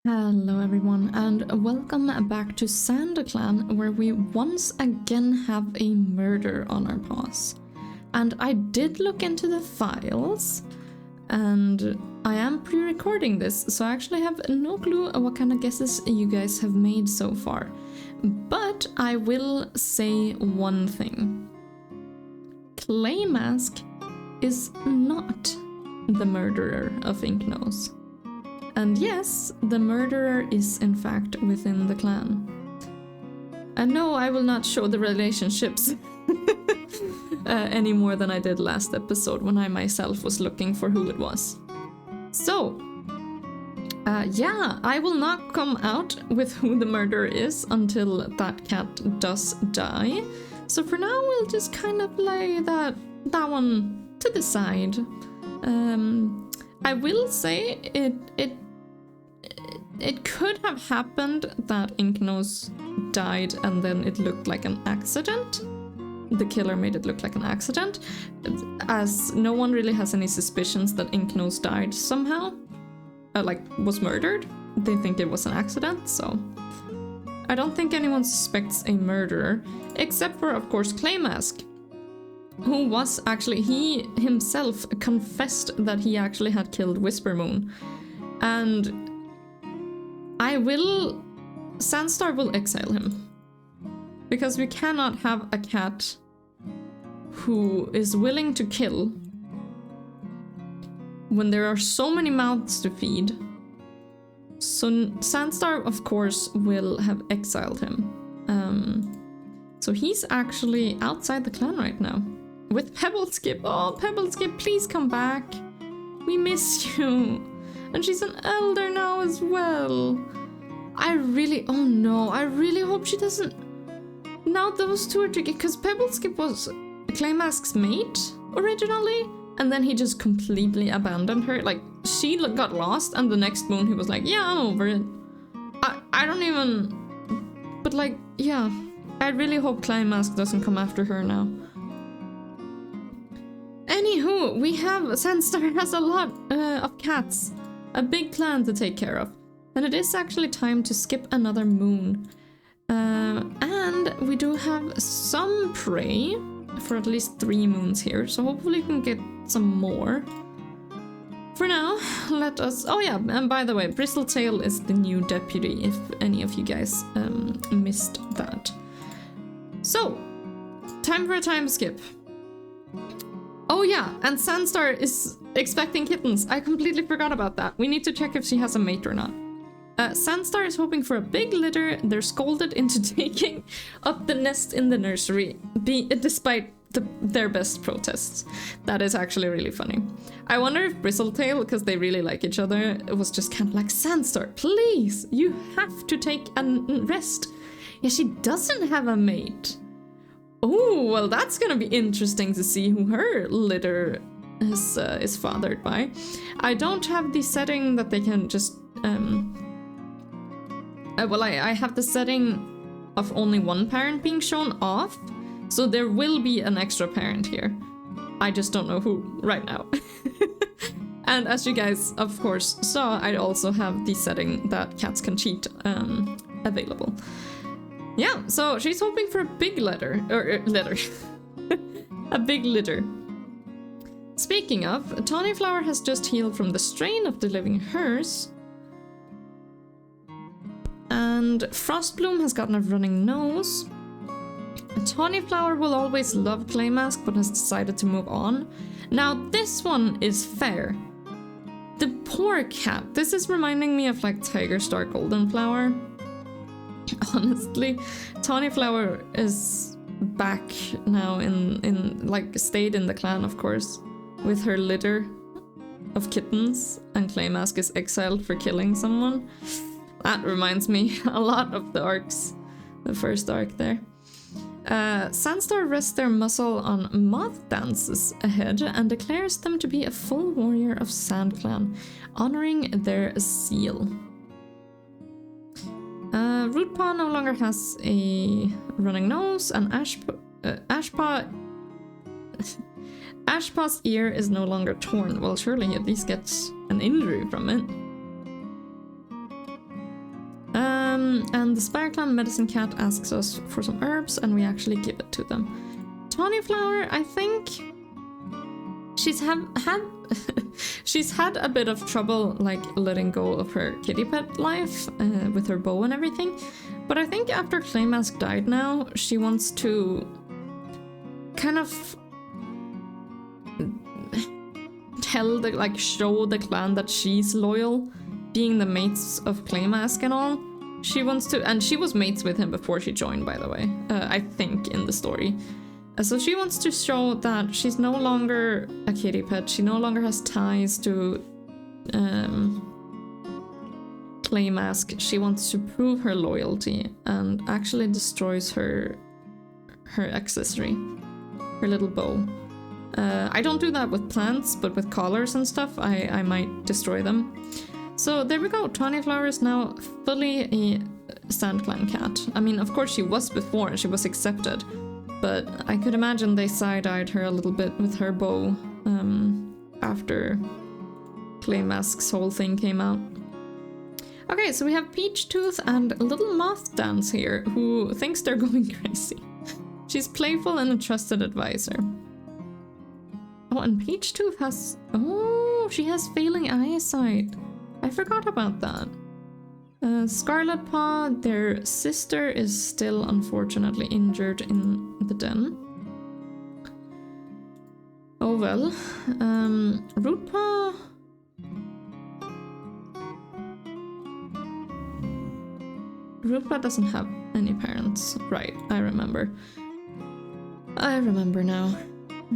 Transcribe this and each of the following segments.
Hello everyone, and welcome back to Sandclan, where we once again have a murder on our paws. And I did look into the files, and I am pre-recording this, so I actually have no clue what kind of guesses you guys have made so far. But I will say one thing. Claymask is not the murderer of Inknose. And yes, the murderer is in fact within the clan. And no, I will not show the relationships any more than I did last episode when I myself was looking for who it was. So, yeah, I will not come out with who the murderer is until that cat does die. So for now, we'll just kind of lay that one to the side. I will say it could have happened that Inknose died and then it looked like an accident. The killer made it look like an accident, as no one really has any suspicions that Inknose died somehow, was murdered. They think it was an accident, so I don't think anyone suspects a murderer, except for, of course, Claymask, who was actually, he himself confessed that he actually had killed Whispermoon. And Sandstar will exile him. Because we cannot have a cat who is willing to kill when there are so many mouths to feed. So Sandstar, of course, will have exiled him. So he's actually outside the clan right now. With Pebbleskip. Oh, Pebbleskip, please come back. We miss you. And she's an elder now as well. I really hope she doesn't. Now those two are tricky, because Pebbleskip was Claymask's mate originally, and then he just completely abandoned her. Like, she got lost, and the next moon he was like, yeah, I'm over it. I don't even. But like, yeah. I really hope Claymask doesn't come after her now. Anywho, we have Sandstar has a lot of cats. A big clan to take care of. And it is actually time to skip another moon. And we do have some prey for at least 3 moons here, so hopefully we can get some more. For now, let us... Oh yeah, and by the way, Bristletail is the new deputy, if any of you guys missed that. So, time for a time skip. Oh yeah, and Sandstar is expecting kittens. I completely forgot about that. We need to check if she has a mate or not. Sandstar is hoping for a big litter. They're scolded into taking up the nest in the nursery, despite their best protests. That is actually really funny. I wonder if Bristletail, because they really like each other, was just kind of like, Sandstar, please, you have to take a rest. Yeah, she doesn't have a mate. Oh, well, that's gonna be interesting to see who her litter is fathered by. I don't have the setting that they can just... I have the setting of only one parent being shown off, so there will be an extra parent here. I just don't know who right now. And as you guys, of course, saw, I also have the setting that cats can cheat available. Yeah, so she's hoping for a big litter. A big litter. Speaking of, Tawnyflower has just healed from the strain of delivering hers. And Frostbloom has gotten a running nose. Tawnyflower will always love Claymask, but has decided to move on. Now, this one is fair. The poor cat. This is reminding me of like Tiger Star Goldenflower. Honestly, Tawnyflower is back now stayed in the clan, of course, with her litter of kittens, and Claymask is exiled for killing someone. That reminds me a lot of the arcs, the first arc there. Sandstar rests their muzzle on moth dances ahead and declares them to be a full warrior of Sandclan, honoring their seal. Rootpaw no longer has a running nose, and Ashpaw's ear is no longer torn. Well, surely he at least gets an injury from it. And the Spireclan medicine cat asks us for some herbs, and we actually give it to them. Tawny Flower, I think she's she's had a bit of trouble like letting go of her kitty pet life with her bow and everything. But I think after Claymask died now, she wants to kind of show the clan that she's loyal, being the mates of Claymask and all. She wants to, and she was mates with him before she joined, by the way, I think in the story. So she wants to show that she's no longer a kitty pet, she no longer has ties to Claymask. She wants to prove her loyalty and actually destroys her accessory, her little bow. I don't do that with plants, but with collars and stuff, I might destroy them. So there we go, Tawny Flower is now fully a Sandclan cat. I mean, of course she was before, she was accepted, but I could imagine they side-eyed her a little bit with her bow after Claymask's whole thing came out. Okay, so we have Peachtooth and Little Moth Dance here, who thinks they're going crazy. She's playful and a trusted advisor. Oh, and Peachtooth has... Oh, she has failing eyesight. I forgot about that. Scarlet Paw, their sister, is still unfortunately injured in the den. Oh well. Rootpaw... Rootpaw doesn't have any parents. Right, I remember. I remember now.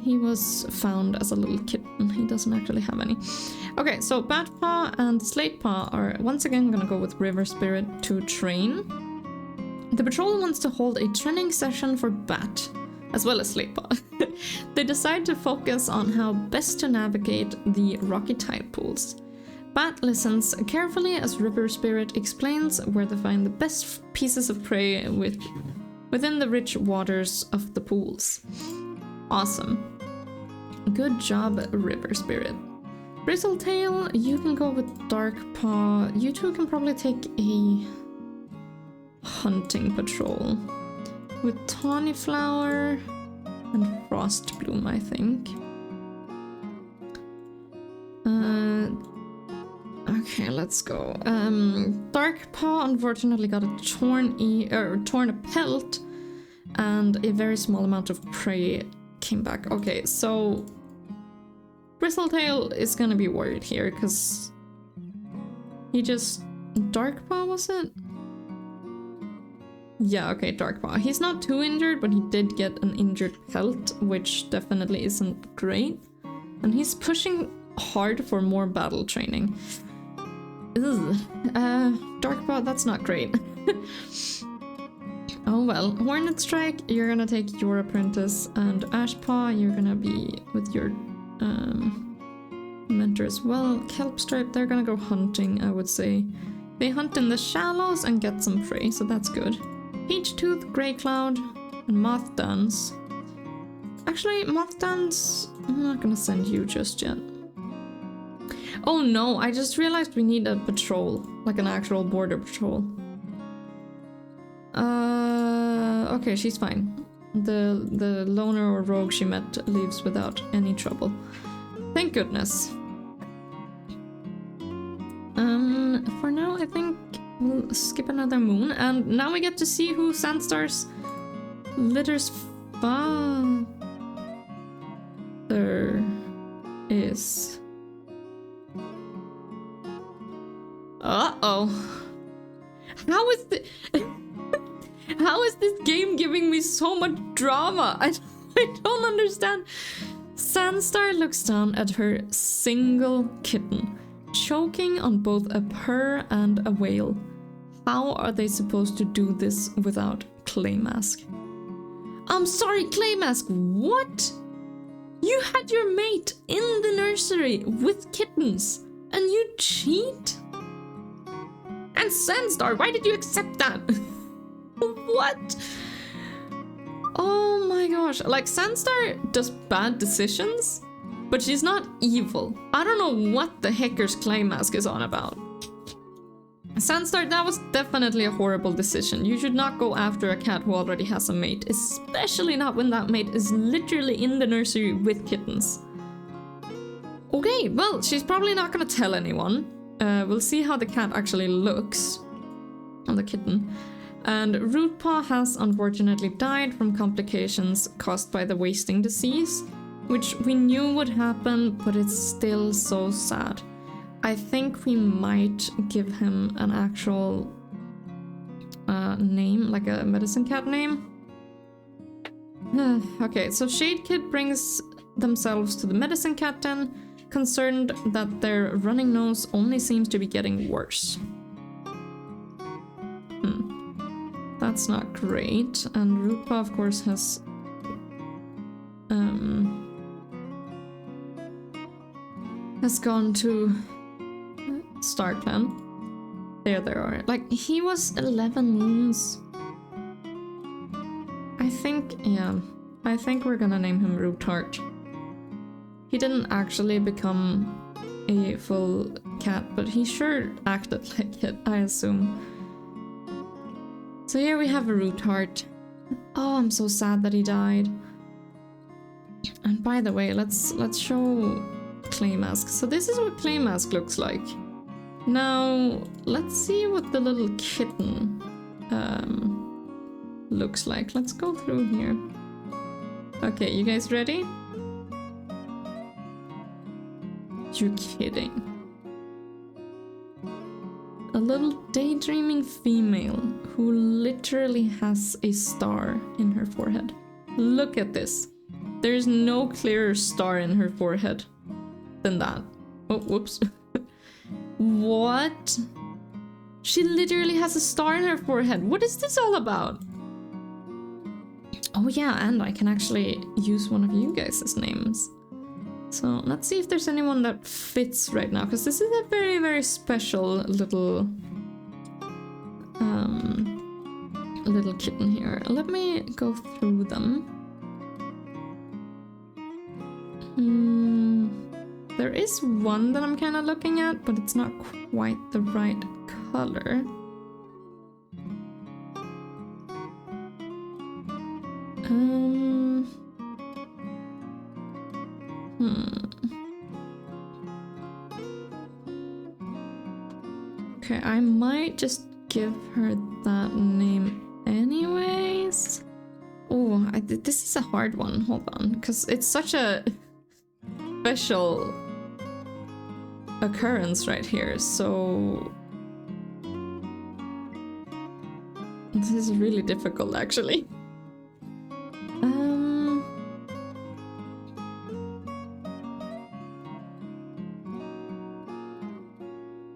He was found as a little kitten. He doesn't actually have any. Okay, so Batpaw and Slatepaw are once again gonna go with River Spirit to train. The patrol wants to hold a training session for Bat, as well as Slatepaw. They decide to focus on how best to navigate the rocky tide pools. Bat listens carefully as River Spirit explains where to find the best pieces of prey within the rich waters of the pools. Awesome. Good job, River Spirit. Bristletail, you can go with Darkpaw. You two can probably take a hunting patrol. With Tawny Flower and Frostbloom, I think. Okay, let's go. Darkpaw unfortunately got a torn pelt, and a very small amount of prey came back. Okay, so Bristletail is gonna be worried here because he just... Darkpaw, was it? Yeah, okay, Darkpaw. He's not too injured, but he did get an injured pelt, which definitely isn't great. And he's pushing hard for more battle training. Ugh. Darkpaw, that's not great. Oh well. Hornet Strike, you're gonna take your apprentice, and Ashpaw, you're gonna be with your mentor as well. Kelpstripe, they're gonna go hunting, I would say. They hunt in the shallows and get some prey, so that's good. Peachtooth, Greycloud, and Moth Dance. Actually, Moth Dance, I'm not gonna send you just yet. Oh no, I just realized we need a patrol, like an actual border patrol. Okay, she's fine. The loner or rogue she met leaves without any trouble. Thank goodness. For now, I think we'll skip another moon, and now we get to see who Sandstar's litter's father is. Uh-oh. How is this game giving me so much drama? I don't understand. Sandstar looks down at her single kitten, choking on both a purr and a wail. How are they supposed to do this without Claymask? I'm sorry, Claymask, what? You had your mate in the nursery with kittens, and you cheat? And Sandstar, why did you accept that? What? Oh my gosh, like Sandstar does bad decisions, but she's not evil. I don't know what the hecker's Claymask is on about. Sandstar, that was definitely a horrible decision. You should not go after a cat who already has a mate, especially not when that mate is literally in the nursery with kittens. Okay, well, she's probably not gonna tell anyone. We'll see how the cat actually looks on the kitten. And Rootpaw has unfortunately died from complications caused by the wasting disease, which we knew would happen, but it's still so sad. I think we might give him an actual name, like a medicine cat name. Okay, so Shade Kid brings themselves to the medicine cat den, concerned that their running nose only seems to be getting worse. That's not great. And Rootpaw, of course, has gone to Starclan. There they are. Like, he was 11 moons. I think, yeah. I think we're gonna name him Rootheart. He didn't actually become a full cat, but he sure acted like it, I assume. So here we have a Rootheart. Oh, I'm so sad that he died. And by the way, let's show Claymask. So this is what Claymask looks like. Now, let's see what the little kitten looks like. Let's go through here. Okay, you guys ready? You're kidding. A little daydreaming female who literally has a star in her forehead. Look at this. There's no clearer star in her forehead than that. Oh, whoops. What? She literally has a star in her forehead. What is this all about? Oh yeah, and I can actually use one of you guys' names. So let's see if there's anyone that fits right now, because this is a very, very special little little kitten here. Let me go through them. There is one that I'm kind of looking at, but it's not quite the right color. Okay, I might just give her that name anyways. Oh, this is a hard one. Hold on, because it's such a special occurrence right here, so this is really difficult actually.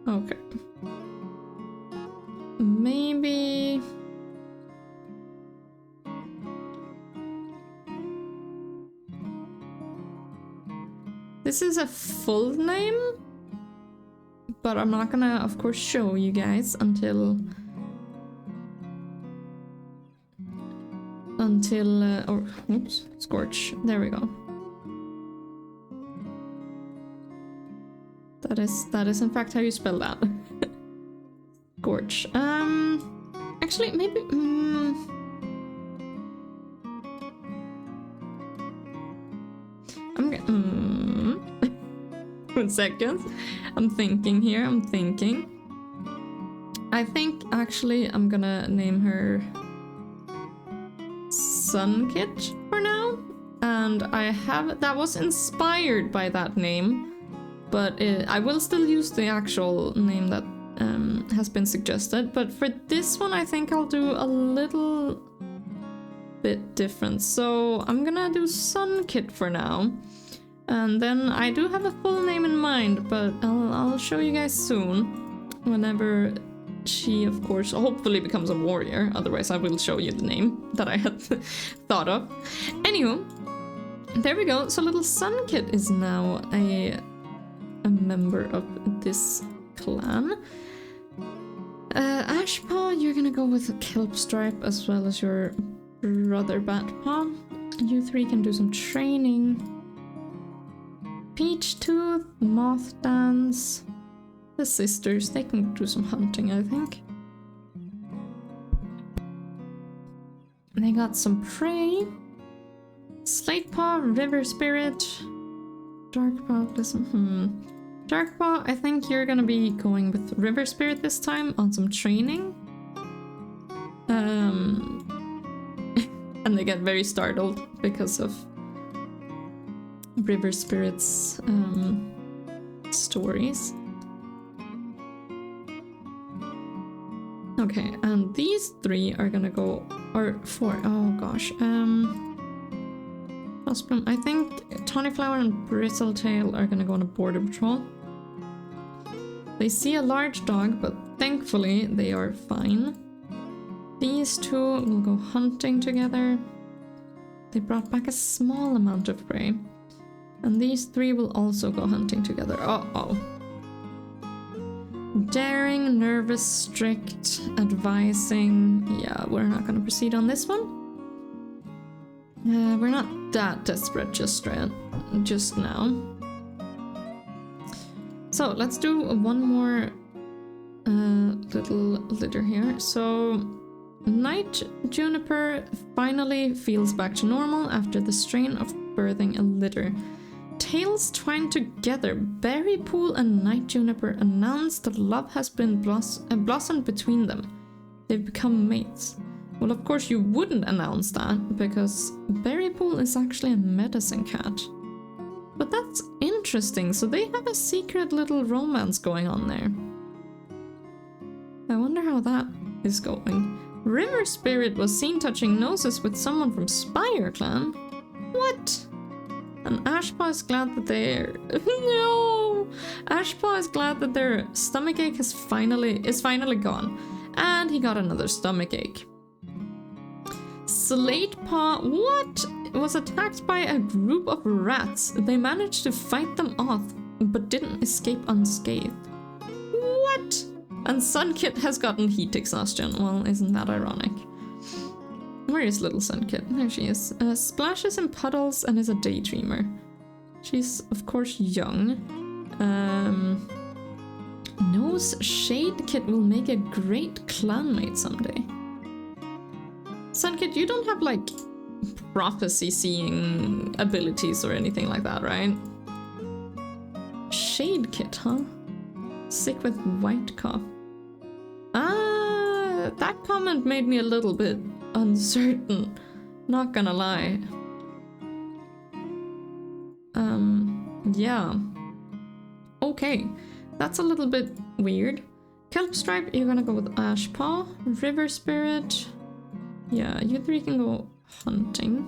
Okay. Maybe this is a full name, but I'm not gonna, of course, show you guys until or oops, Scorch. There we go. That is in fact how you spell that. Scorch. Actually, maybe. I'm gonna. 1 second. I'm thinking here. I think actually I'm gonna name her Sunkit for now, and that was inspired by that name, but I will still use the actual name that has been suggested. But for this one, I think I'll do a little bit different. So I'm gonna do Sunkit for now, and then I do have a full name in mind, but I'll show you guys soon, whenever she, of course, hopefully becomes a warrior. Otherwise, I will show you the name that I had thought of. Anywho, there we go. So little Sunkit is now a member of this clan. Ashpaw, you're gonna go with a Kelp Stripe as well as your brother Batpaw. You three can do some training. Peach Tooth, Moth Dance. the sisters, they can do some hunting, I think. They got some prey. Slatepaw, River Spirit, Darkpaw, listen, Darkpaw, I think you're gonna be going with River Spirit this time on some training. And they get very startled because of River Spirit's stories. Okay, and these three are gonna go, or four, oh gosh, I think Tawnyflower and Bristletail are gonna go on a border patrol. They see a large dog, but thankfully they are fine. These two will go hunting together. They brought back a small amount of prey. And these three will also go hunting together. Uh-oh. Daring, nervous, strict, advising. Yeah, we're not gonna proceed on this one. We're not that desperate just now. So let's do one more little litter here. So Night Juniper finally feels back to normal after the strain of birthing a litter. Tails twined together, Berry Pool and Night Juniper announce that love has been blossomed between them. They've become mates. Well, of course you wouldn't announce that, because Berry Pool is actually a medicine cat. But that's interesting, so they have a secret little romance going on there. I wonder how that is going. River Spirit was seen touching noses with someone from Spireclan. What? And Ashpaw is glad that they're... No! Ashpaw is glad that their stomachache is finally gone. And he got another stomachache. Slatepaw, what? Was attacked by a group of rats. They managed to fight them off, but didn't escape unscathed. What? And Sunkit has gotten heat exhaustion. Well, isn't that ironic? Where is little Sunkit? There she is. Splashes in puddles and is a daydreamer. She's, of course, young. Knows Shade Kit will make a great clanmate someday. Sunkit, you don't have, like, prophecy-seeing abilities or anything like that, right? Shade Kit, huh? Sick with white cough. That comment made me a little bit uncertain. Not gonna lie. Yeah. Okay. That's a little bit weird. Kelpstripe, you're gonna go with Ashpaw. River Spirit. Yeah, you three can go hunting.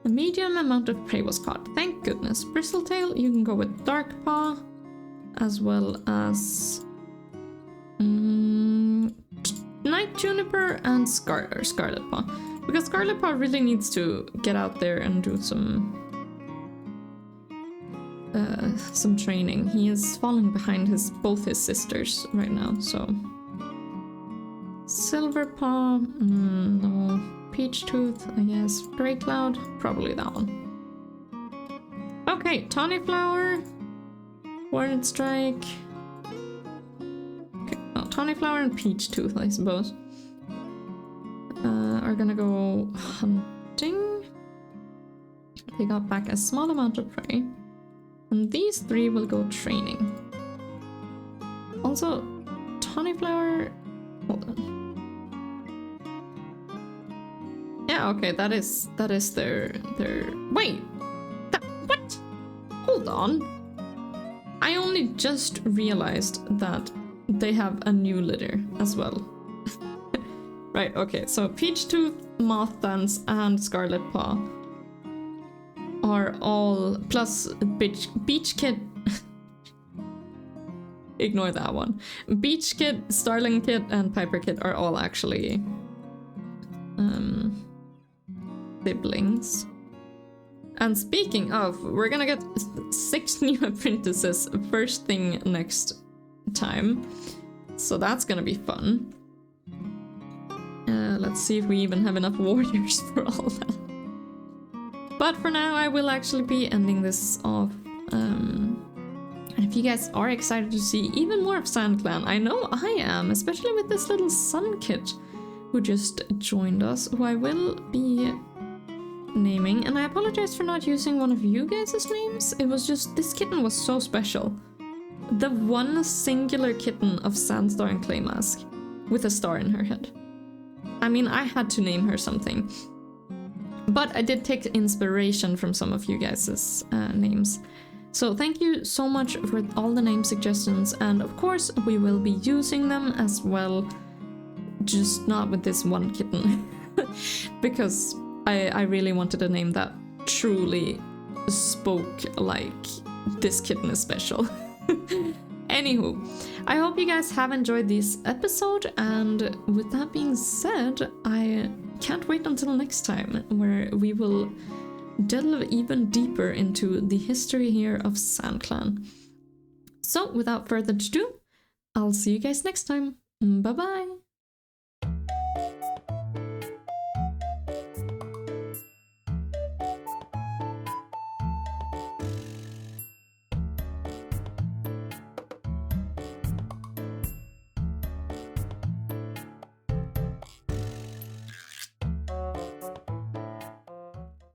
A medium amount of prey was caught. Thank goodness. Bristletail, you can go with Darkpaw. As well as... Night Juniper and Scarletpaw. Because Scarletpaw really needs to get out there and do some training. He is falling behind both his sisters right now, so... Silverpaw, no. Peachtooth, I guess. Greycloud, probably that one. Okay, Tawnyflower, Hornet Strike. Okay, oh, Tawnyflower and Peachtooth, I suppose. Are gonna go hunting. They got back a small amount of prey. And these three will go training. Also, Tawnyflower... Hold on. Yeah, okay, that is their... Wait! What? Hold on. I only just realized that they have a new litter as well. Right, okay, so Peachtooth, Moth Dance, and Scarletpaw are all... Plus Beach Kid... Ignore that one. Beach Kid, Starling Kid, and Piper Kid are all actually... siblings. And speaking of, we're gonna get 6 new apprentices first thing next time. So that's gonna be fun. Let's see if we even have enough warriors for all that. But for now, I will actually be ending this off. I if you guys are excited to see even more of Sandclan, I know I am, especially with this little sun kit who just joined us, who I will be naming. And I apologize for not using one of you guys' names. It was just, this kitten was so special. The one singular kitten of Sandstar and Clay Mask with a star in her head. I mean, I had to name her something. But I did take inspiration from some of you guys' names. So thank you so much for all the name suggestions, and of course we will be using them as well, just not with this one kitten. Because I really wanted a name that truly spoke like this kitten is special. Anywho, I hope you guys have enjoyed this episode, and with that being said, I can't wait until next time, where we will delve even deeper into the history here of Sandclan. So without further ado, I'll see you guys next time. Bye bye!